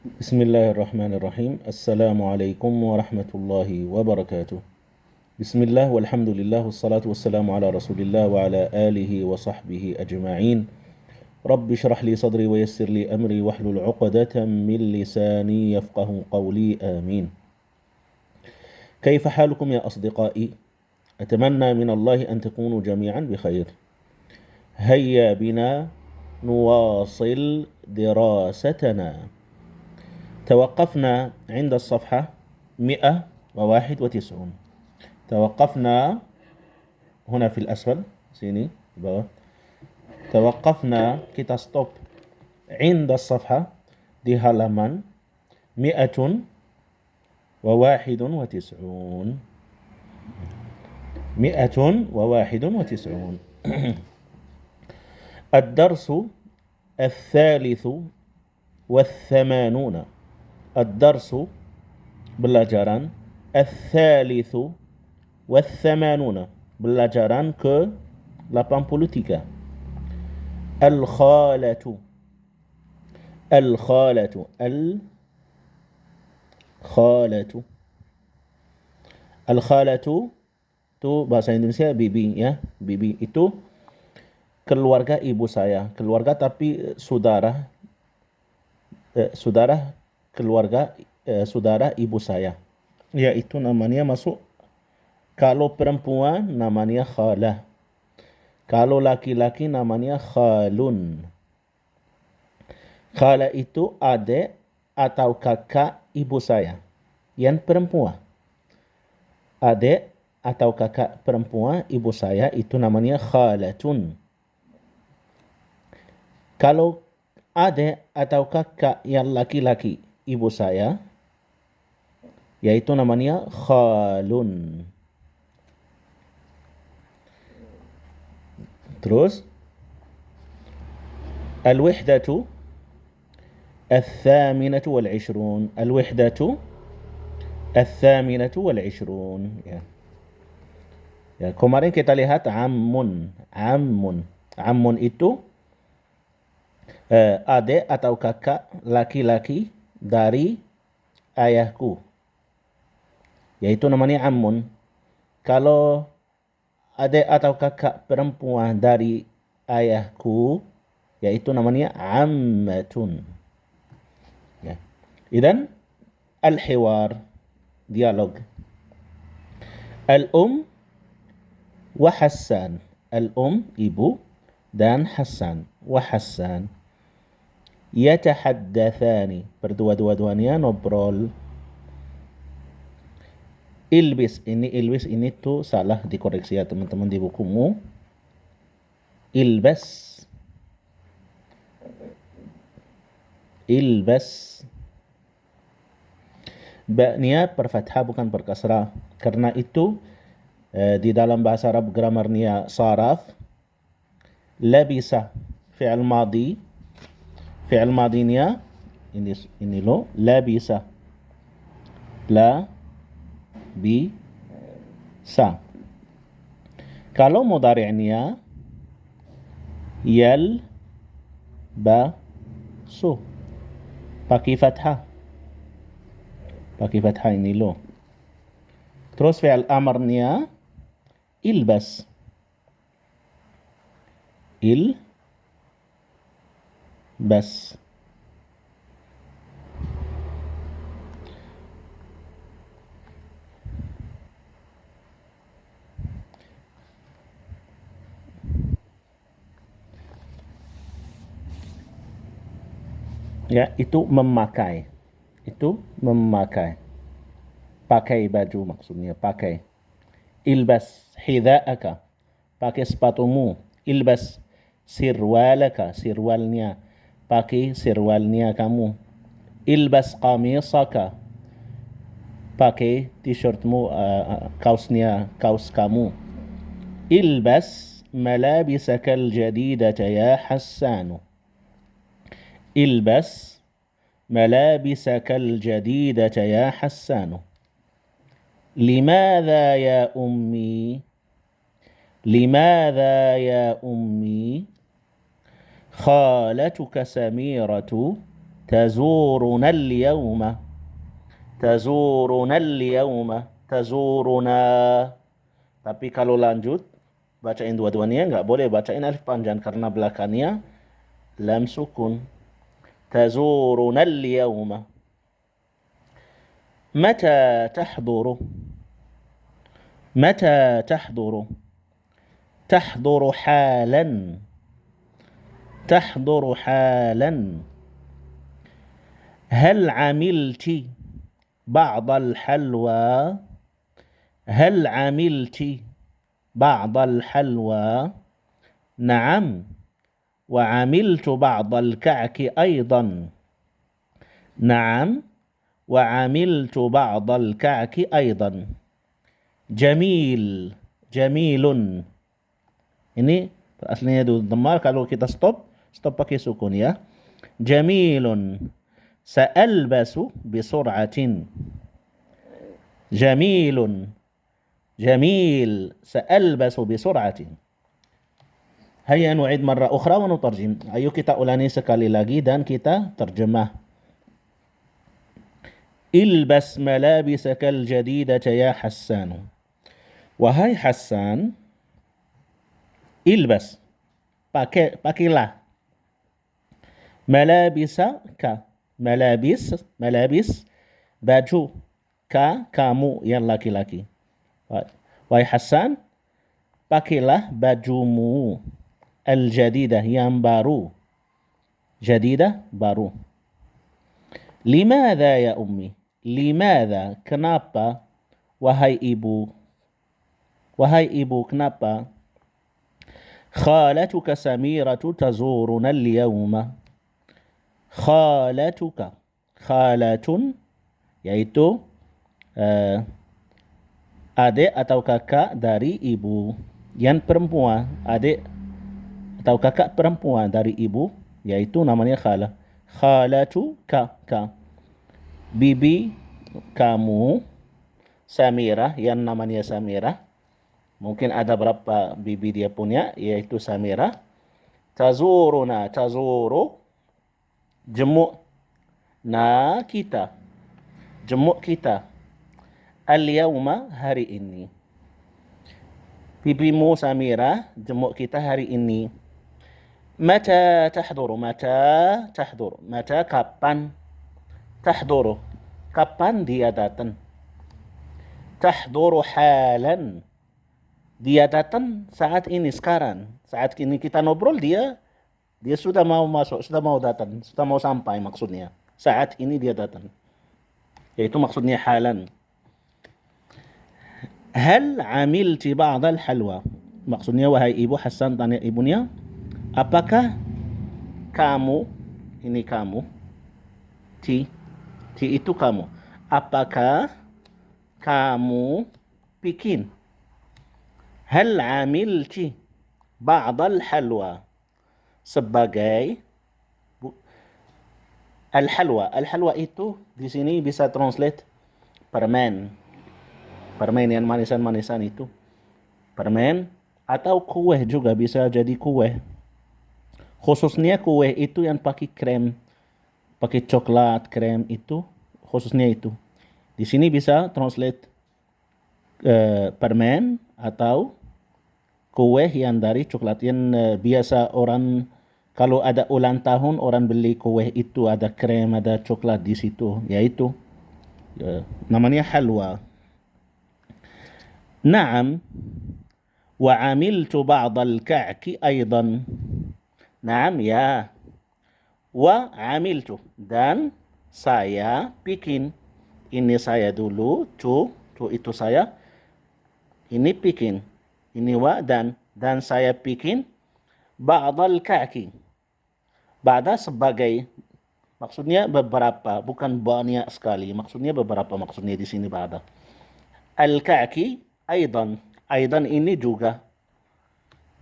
Bismillahirrahmanirrahim. Assalamualaikum warahmatullahi wabarakatuh. Bismillah walhamdulillah wassalatu wassalamu ala rasulillah wa ala alihi wa sahbihi ajma'in. Rabbi shrah li sadri wa yassir li amri wahlul 'uqdatam min lisani yafqahu qawli amin. كيف حالكم يا أصدقائي؟ أتمنى من الله أن تكونوا جميعا بخير. هيا بنا نواصل دراستنا. توقفنا عند الصفحة 191. توقفنا هنا في الأسفل sini di bawah. توقفنا kita stop عند الصفحة di halaman 191. 191. الدرس الثالث والثمانون. الدرس belajaran الثالث والثمانون belajaran ke 83. الخالة الخالة الخالة الخالة itu bahasa Indonesia bibi ya. Bibi itu keluarga ibu saya, keluarga tapi saudara keluarga saudara ibu saya. Ya, itu namanya masuk. Kalau perempuan namanya khalah. Kalau laki-laki namanya khalun. Khalah itu adik atau kakak ibu saya yang perempuan. Adik atau kakak perempuan ibu saya itu namanya khalatun. Kalau adik atau kakak yang laki-laki ibu saya, yaitu namanya khalun. Terus al-wihdatu الثامنة والعشرون. الوحدة الثامنة والعشرون. Ya, kemarin kita lihat ammun. Ammun itu adik atau kakak laki-laki dari ayahku, yaitu namanya ammun. Kalau adik atau kakak perempuan dari ayahku, yaitu namanya ammatun. Ya. Idan al-hiwar, dialog. Al-um wa Hassan. Al-um ibu dan Hassan. Wa Hassan yatahaddathani, berdua-duanya ngobrol. Ilbis ini tuh salah, dikoreksi ya teman-teman di bukumu. Ilbas ba-nya berfathah bukan berkasrah, karena itu di dalam bahasa Arab gramarnya saraf. Labisa fi'il madinya ini lo labisa, la bisa. Kalau mudhari'nya yalbasu, pakai fathah ini lo. Terus fi'il amarnya ilbas. Ya, itu memakai. Pakai baju maksudnya, pakai. Ilbas hidha'aka, pakai sepatumu. Ilbas sirwalaka, sirwalnya, pakai sirwalnya kamu. Ilbas qamisaka, pakai t-shirtmu, kaus kamu. Ilbas malabisaka al-jadidata ya Hassanu. البس ملابسك الجديدة يا حسان. لماذا يا أمي خالتك سميرة تزورنا اليوم تزورنا اليوم تزورنا. Tapi kalau lanjut bacain dua-duanya nggak boleh bacain alif panjang karena belakangnya lam sukun. تزورنا اليوم. متى تحضر متى تحضر تحضر حالا تحضر حالا. هل عملت بعض الحلوى هل عملت بعض الحلوى؟ نعم وعملت بعض الكعك أيضا. نعم وعملت بعض الكعك أيضا. جميل جميل. Ini aslinya itu dhammar, kalau kita stop pakai sukun ya. Jamilun. Sa'albasu bisur'atin. Jamilun. Jamil. Sa'albasu bisur'atin. Hayya nu'id marra ukhra wa nutarjim. Ayo kita ulangi sekali lagi dan kita terjemah. Ilbas malabisakal jadidata ya Hassan. Wahai Hassan, ilbas, pakailah. Malabisaka, malabis, baju. Ka, kamu yang laki-laki. Wahai Hassan, pakailah bajumu. Al-jadidah, yang baru. Jadidah, baru. Limadha ya ummi? Limadha, kenapa? Wahai ibu. Wahai ibu, kenapa? Khalatuka Samiratu tazuruna al-yawma. Khalatuka. Khalatun, yaitu adik atau kakak dari ibu. Yang perempuan, adik atau kakak perempuan dari ibu, yaitu namanya khala. Khalatu ka. Bibi kamu, Samirah, yang namanya Samirah. Mungkin ada berapa bibi dia punya, yaitu Samirah. Tazuruna, tazuru, jemuk na kita. Jemuk kita. Al-yawma, hari ini. Bibimu Samirah jemuk kita hari ini. Mata tahduru, mata tahduru. Mata kapan? Tahduru, kapan dia datang? Tahduru halan, dia datang saat ini, sekarang. Saat ini kita ngobrol, dia sudah mau masuk, sudah mau datang, sudah mau sampai maksudnya. Saat ini dia datang. Yaitu maksudnya halan. Hal amilti ba'dal halwa? Maksudnya wahai ibu, Hasan tanya ibunya, apakah kamu, ini kamu, ti itu kamu, apakah kamu bikin? Hal amilti ba'dal halwa? Sebagai al-halwa itu di sini bisa translate permen yang manisan-manisan itu, permen, atau kue juga bisa jadi kue. Khususnya kue itu yang pakai krem, pakai coklat, krem itu, khususnya itu. Di sini bisa translate permen atau kue yang dari coklat, yang biasa orang kalau ada ulang tahun orang beli kue itu, ada krem, ada coklat di situ, yaitu namanya halwa. Naam wa amiltu ba'd al-ka'ki aidan. Naam, ya. Wa amiltu, dan saya bikin. Ini saya dulu, tu itu saya. Ini bikin. Ini wa, dan saya bikin ba'd al-ka'ki. Ba'da sebagai, maksudnya beberapa, bukan banyak sekali. Maksudnya beberapa, maksudnya di sini ba'da. Al-ka'ki aidan ini juga,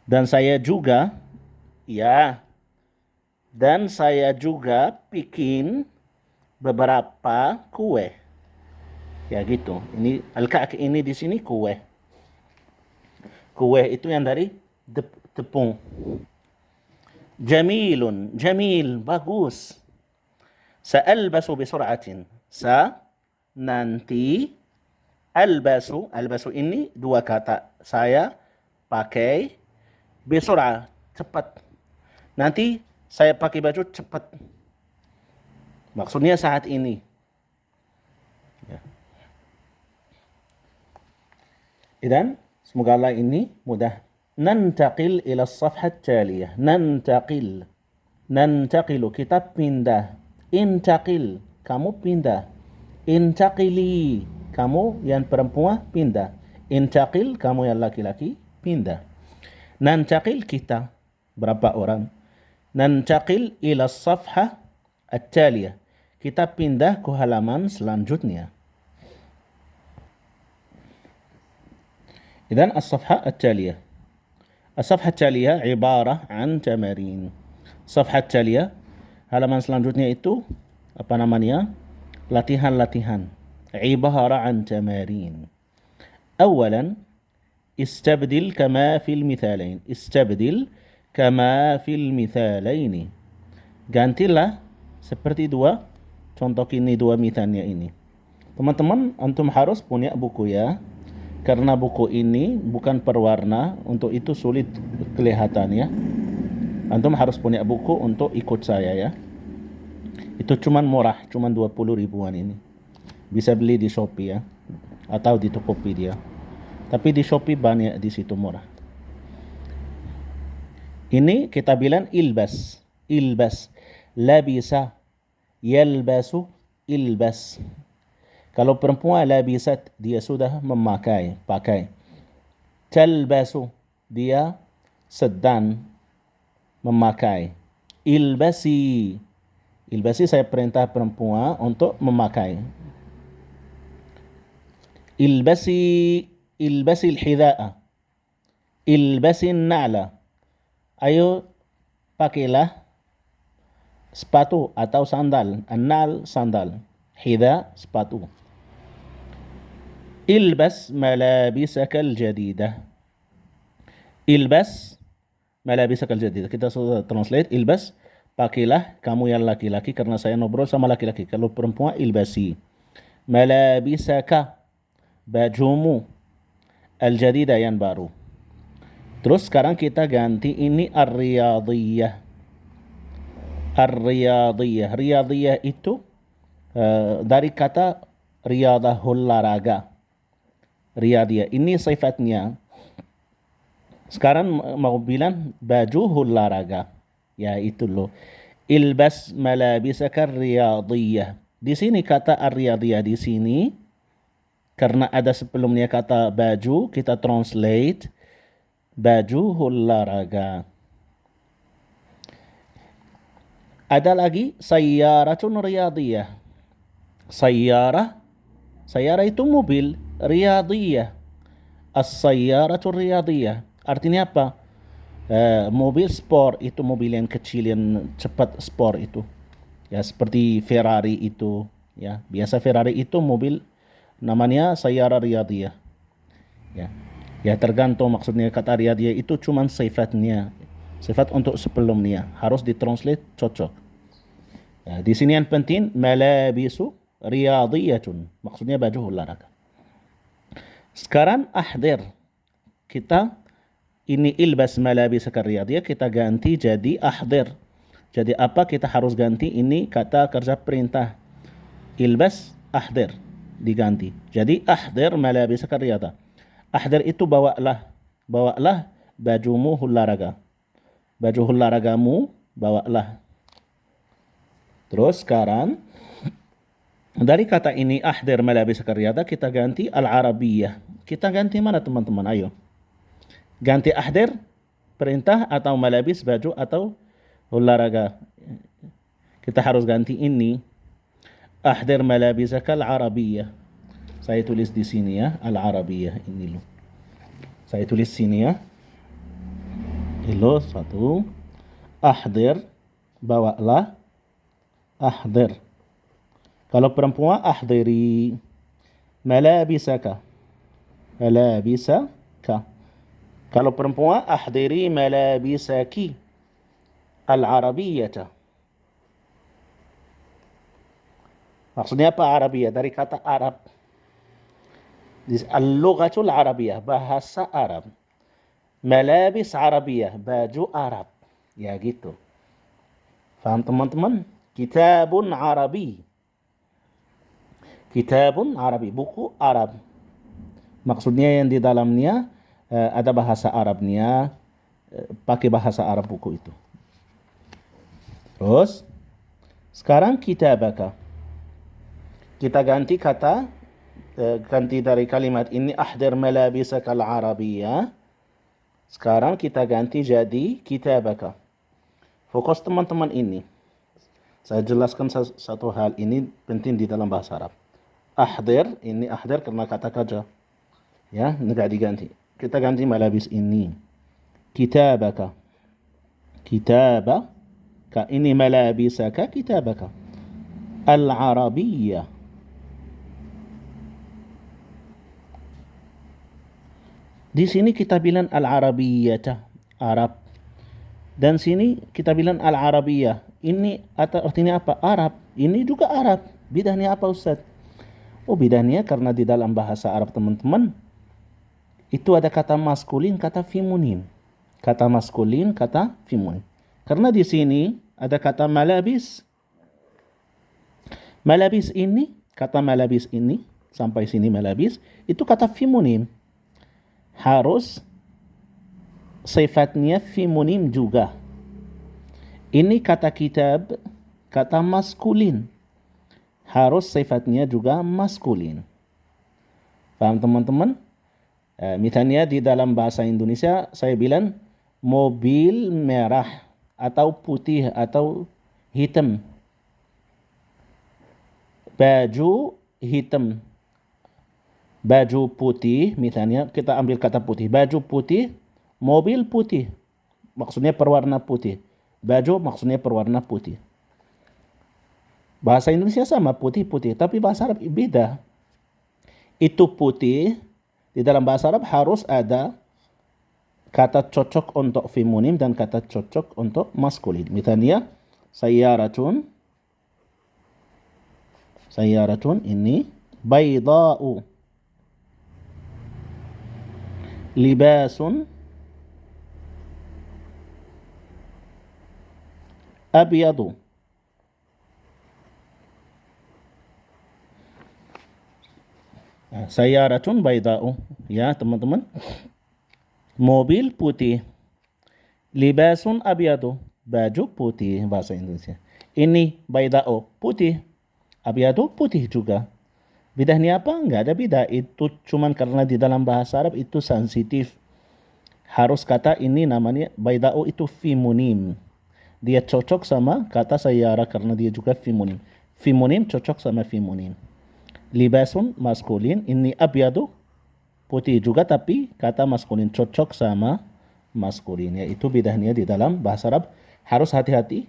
dan saya juga, ya, dan saya juga bikin beberapa kue, ya gitu. Ini al-ka'k ini di sini kue itu yang dari tepung. Jamilun, jamil, bagus. Sa'albasu bisur'atin. Nanti. Albasu ini dua kata. Saya pakai bisur'ah, cepat. Nanti saya pakai baju cepat. Maksudnya saat ini. Ya. Idan, semoga Allah ini mudah. Nantaqil ila as-safhah at-taliyah. Nantaqilu, kita pindah. Intaqil, kamu pindah. Intaqili, kamu yang perempuan pindah. Intaqil, kamu yang laki-laki pindah. Nantaqil, kita berapa orang. Nantaqil ila as-safhah at-taliyah, kita pindah ke halaman selanjutnya. إذن الصفحة التالية. الصفحة التالية عبارة عن تمارين. الصفحة التالية halaman selanjutnya itu apa namanya? Latihan-latihan. عبارة عن تمارين. أولا استبدل كما في المثالين. استبدل كما في المثالين. Gantilah seperti dua contoh ini, dua misalnya ini. Teman-teman, antum harus punya buku ya. Karena buku ini bukan perwarna, untuk itu sulit kelihatan ya. Antum harus punya buku untuk ikut saya ya. Itu cuman murah, cuman 20 ribuan ini. Bisa beli di Shopee ya, atau di Tokopedia. Tapi di Shopee banyak di situ murah. Ini kita bilang ilbas. Ilbas. Labisa. Yalbasu. Ilbas. Kalau perempuan labisat, dia sudah memakai, pakai. Talbasu, dia sedang memakai. Ilbasi. Ilbasi, saya perintah perempuan untuk memakai. Ilbasi al-hidha'a. Ilbasi an-na'la. Ayo pakailah sepatu atau sandal. An-na'l, sandal. Hidha, sepatu. Ilbas malabisaka al-jadidah. Ilbas malabisaka al-jadidah. Kita sudah translate. Ilbas, pakailah kamu yang laki-laki, karena saya ngobrol sama laki-laki. Kalau perempuan, ilbasi. Malabisaka, bajumu. Al-jadidah, yang baru. Terus sekarang kita ganti ini ar-riyadiyah. Ar-riyadiyah. Riyadiyah itu dari kata riyadah, olahraga. Riyadiyah, ini sifatnya. Sekarang mau bilang baju olahraga. Ya itu loh. Ilbas malabisaka riyadiyah. Di sini kata ar-riyadiyah di sini karena ada sebelumnya kata baju, kita translate baju olahraga. Ada lagi sayyaratun riyadiyah. Sayyarah itu mobil. Riyadiyah. As-sayyaratul riyadiyah. Artinya apa? Mobil sport, itu mobil yang kecil yang cepat sport itu. Ya seperti Ferrari itu. Ya biasa Ferrari itu mobil namanya sayyarah riyadiyah. Ya tergantung, maksudnya kata riyadiyah itu cuman sifatnya. Sifat untuk sebelumnya harus ditranslate cocok. Ya, di sini yang penting malabisu riyadiyatun, maksudnya baju olahraga. Sekarang ahdir, kita ini ilbas malabisaka riyadiyah, kita ganti jadi ahdir. Jadi apa kita harus ganti? Ini kata kerja perintah. Ilbas, ahdir, diganti. Jadi ahdir malabisaka riyadiyah. Ahdir itu bawalah bajumu olahraga. Baju olahragamu bawalah. Terus sekarang dari kata ini ahdir malabisaka riyadiyah kita ganti al-arabiyah. Kita ganti mana teman-teman? Ayo. Ganti ahdir perintah atau malabis baju atau olahraga. Kita harus ganti ini. Ahdir malabisaka al-arabiyah. Saya tulis di sini ya, al-arabiyah ini loh. Saya tulis sini ya. Ilo satu. Ahdir, bawalah. Ahdir. Kalau perempuan, ahdiri. Malabisaka. Malabisaka. Kalau perempuan, ahdiri malabisaki. Al-arabiyata. Maksudnya apa Arabiyah? Dari kata Arab. Al-lughatul Arabiyah, bahasa Arab. Malabis Arabiyah, baju Arab. Ya gitu. Faham teman-teman? Kitabun Arabi. Kitabun Arabi, buku Arab. Maksudnya yang di dalamnya ada bahasa Arabnya, pakai bahasa Arab buku itu. Terus, sekarang kitabaka. Kita ganti kata, ganti dari kalimat ini ahdir malabisaka al-arabiyah. Sekarang kita ganti jadi kitabaka. Fokus teman-teman ini. Saya jelaskan satu hal ini penting di dalam bahasa Arab. Ahdir, ini ahdir karena kata kerja. Ya, enggak diganti. Kita ganti malabis ini. Kitabaka. Kitabaka. Ini malabisaka kitabaka. Al-arabiyah. Di sini kita bilang al-arabiyyah, Arab. Dan sini kita bilang al-arabiyyah. Ini artinya apa? Arab. Ini juga Arab. Bedanya apa Ustaz? Oh, bedanya karena di dalam bahasa Arab teman-teman, itu ada kata maskulin, kata feminin. Kata maskulin, kata feminin. Karena di sini ada kata malabis. Malabis ini, kata malabis ini, sampai sini malabis, itu kata feminin. Harus sifatnya feminin juga. Ini kata kitab, kata maskulin. Harus sifatnya juga maskulin. Paham teman-teman? Misalnya di dalam bahasa Indonesia saya bilang mobil merah atau putih atau hitam. Baju hitam. Baju putih, misalnya kita ambil kata putih. Baju putih, mobil putih. Maksudnya berwarna putih. Baju maksudnya berwarna putih. Bahasa Indonesia sama, putih-putih. Tapi bahasa Arab beda. Itu putih, di dalam bahasa Arab harus ada kata cocok untuk feminin dan kata cocok untuk maskulin. Misalnya, sayyaratun ini bayda'u. Libasun abyadu. Sayyaratun bayda'u. Ya teman-teman. Mobil putih. Libasun abyadu. Baju putih bahasa Indonesia. Ini bayda'u putih. Abyadu putih juga. Bedanya apa? Enggak ada beda. Itu cuman karena di dalam bahasa Arab itu sensitif. Harus kata ini namanya bayda'u itu feminin. Dia cocok sama kata sayyara karena dia juga feminin. Feminin cocok sama feminin. Libasun maskulin, ini abyadu putih juga tapi kata maskulin cocok sama maskulin. Yaitu bedanya di dalam bahasa Arab. Harus hati-hati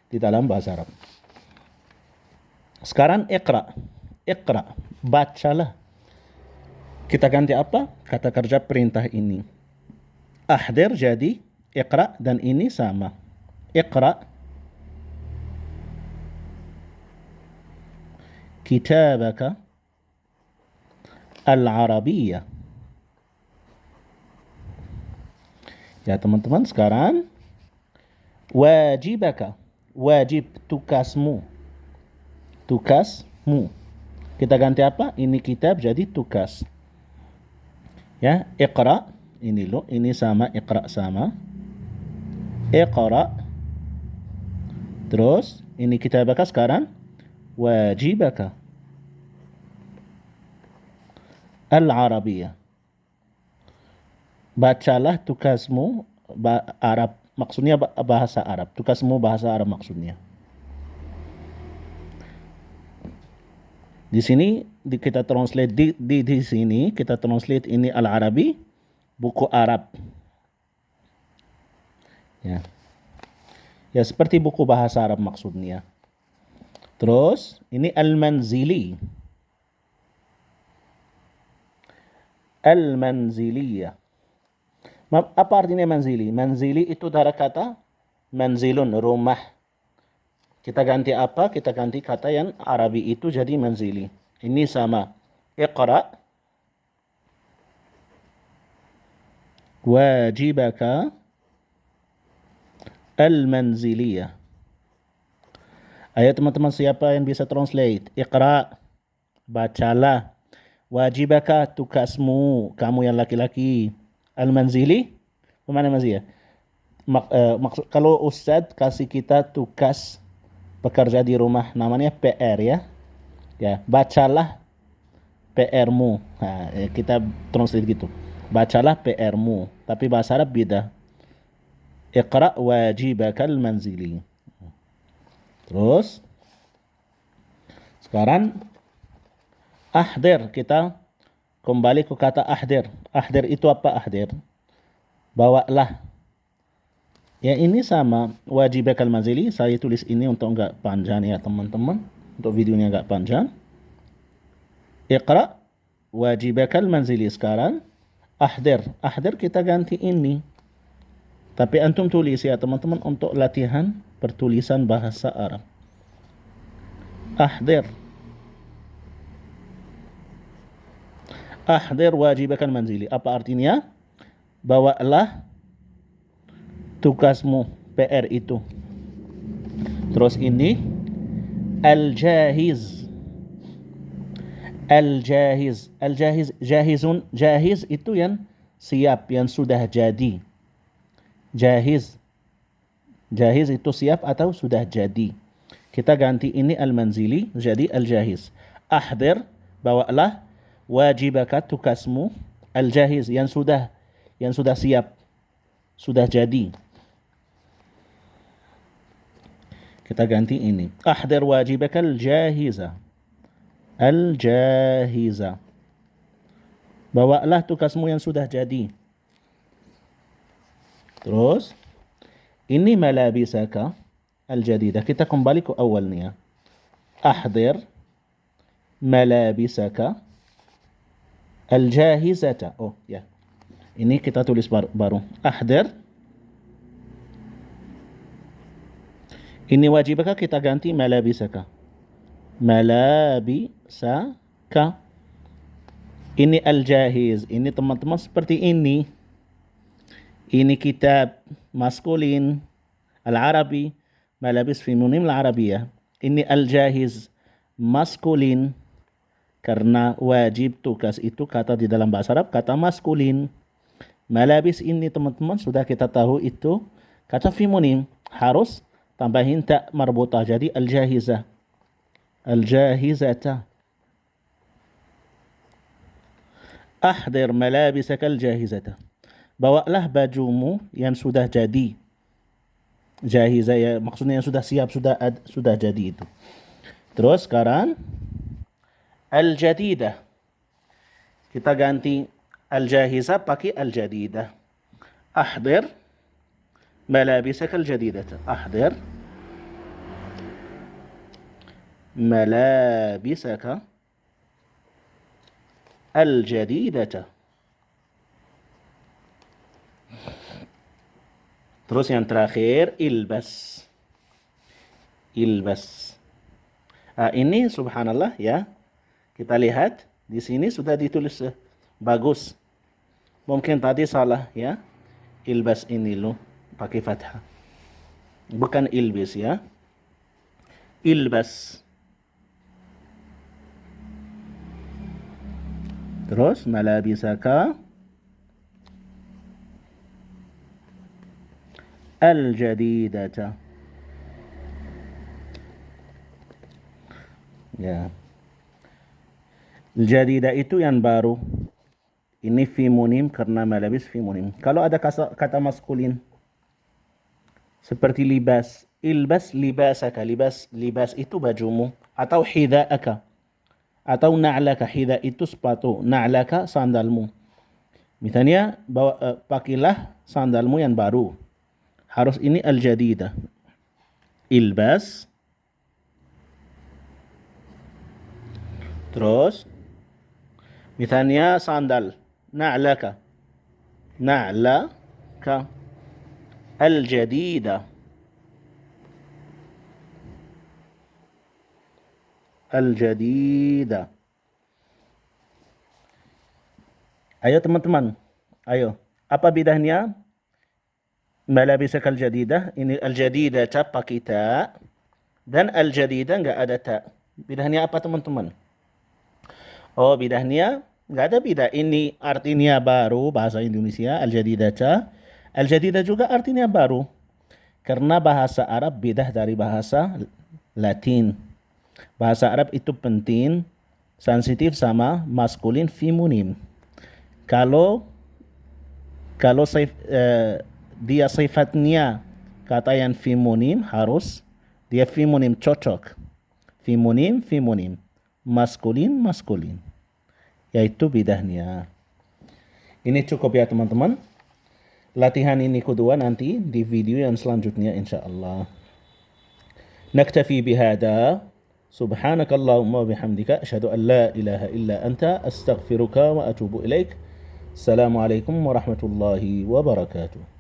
di dalam bahasa Arab. Sekarang iqra. Iqra, bacalah. Kita ganti apa? Kata kerja perintah ini. Ahdir jadi iqra dan ini sama. Iqra kitabaka al-arabiyyah. Ya teman-teman, sekarang wajibaka. Wajib, tugasmu. Tugasmu. Kita ganti apa? Ini kitab jadi tugas. Ya, iqra. Ini lo, ini sama, iqra sama. Iqra. Terus, ini kitabaka sekarang. Wajibaka. Al-Arabiyah. Bacalah tugasmu Arab. Maksudnya bahasa Arab. Tugasmu bahasa Arab maksudnya. Di sini kita translate di sini kita translate ini Al-Arabi, buku Arab. Ya. Ya seperti buku bahasa Arab maksudnya. Terus ini Al-Manzili. Al-Manziliyah. Apa artinya manzili? Manzili itu dari kata manzilun, rumah. Kita ganti apa? Kita ganti kata yang Arabi itu jadi manzili. Ini sama. Iqra wajibaka al-manziliyah. Ayo teman-teman, siapa yang bisa translate? Iqra, bacalah. Wajibaka, tugasmu, kamu yang laki-laki. Al-manzili, mana manzili ya? Maksud kalau Ustadz kasih kita tugas pekerja di rumah, namanya PR ya. Ya, bacalah PR-mu. Nah, kita translate gitu. Bacalah PR-mu. Tapi bahasa Arab beda. Iqra wajibakal manzili. Terus sekarang ahdir, kita kembali ke kata ahdir. Ahdir itu apa ahdir? Bawalah. Ya ini sama wajibakal manzili. Saya tulis ini untuk enggak panjang ya teman-teman. Untuk videonya enggak panjang. Iqra wajibakal manzili. Sekarang ahdir. Ahdir kita ganti ini. Tapi antum tulis ya teman-teman untuk latihan pertulisan bahasa Arab. Ahdir. Ahdir wajibakal manzili. Apa artinya? Bawalah tugasmu, PR itu. Terus ini al-jahiz. Al-jahiz. Al-jahiz, jahizun. Jahiz itu yang siap, yang sudah jadi. Jahiz. Jahiz itu siap atau sudah jadi. Kita ganti ini al-manzili jadi al-jahiz. Ahdir, bawalah. Wajibaka, tugasmu. Al-jahiz, yang sudah siap, sudah jadi. Kita ganti ini. Ahdir wajibaka al-jahiza. Al-jahiza. Bawalah tugasmu yang sudah jadi. Terus ini malabisaka al-jadidah. Kita kembali ke awalnya. Ahdir malabisaka al-jahizata. Oh ya. Ini kita tulis baru. Ahdir. Ini wajibaka kita ganti malabisaka. Malabisaka. Ini al-jahiz. Ini teman-teman seperti ini. Ini kitab maskulin al-Arabi, malabis fi munim al-Arabiyah. Ini al-jahiz maskulin karena wajib tugas itu kata di dalam bahasa Arab kata maskulin. Malabis ini teman-teman sudah kita tahu itu kata fi munim, harus tambahin ta marbutah jadi al-jahizah. Al-jahizata. Ahdir malabisaka al-jahizata. Bawalah bajumu yang sudah jadi. Jahizah ya, maksudnya yang sudah siap, sudah jadi itu. Terus sekarang al-jadidah. Kita ganti al-jahizah pakai al-jadidah. Ahdir malabisaka al-jadidata. Ahdir malabisaka al-jadidata. Terus yang terakhir ilbas. Ilbas. Ini subhanallah ya. Kita lihat di sini sudah ditulis bagus. Mungkin tadi salah ya. Ilbas ini loh pakai fathah. Bukan ilbis ya. Ilbas. Terus malabisaka al-jadidata. Ya. Al-jadidah itu yang baru. Ini fi munim karena malabis fi munim. Kalau ada kata maskulin seperti libas, ilbas libasaka, libas itu bajumu, atau hida'aka, atau na'laka, hida itu sepatu, na'laka sandalmu. Misalnya pakailah sandalmu yang baru. Harus ini al-jadidah. Ilbas. Terus misalnya sandal, na'laka. Na'laka al-jadidah. Al-jadida. Ayo teman-teman. Ayo. Apa bedanya? Malabisaka al-jadidah. Ini al-jadidah pakai ta. Dan al-jadidah nggak ada ta. Bedanya apa teman-teman? Oh, bedanya nggak ada beda. Ini artinya baru bahasa Indonesia. Al-jadidah. Al-jadidah juga artinya baru. Karena bahasa Arab beda dari bahasa Latin. Bahasa Arab itu penting, sensitif sama maskulin feminim. Kalau dia sifatnya kata yang feminim harus dia feminim cocok. Feminim, maskulin. Yaitu bedanya. Ini cukup ya teman-teman. Latihan ini kedua nanti di video yang selanjutnya insyaallah. Naktafi bihada. Subhanakallahumma wa bihamdika asyhadu an la ilaha illa anta astaghfiruka wa atubu ilaik. Assalamualaikum warahmatullahi wabarakatuh.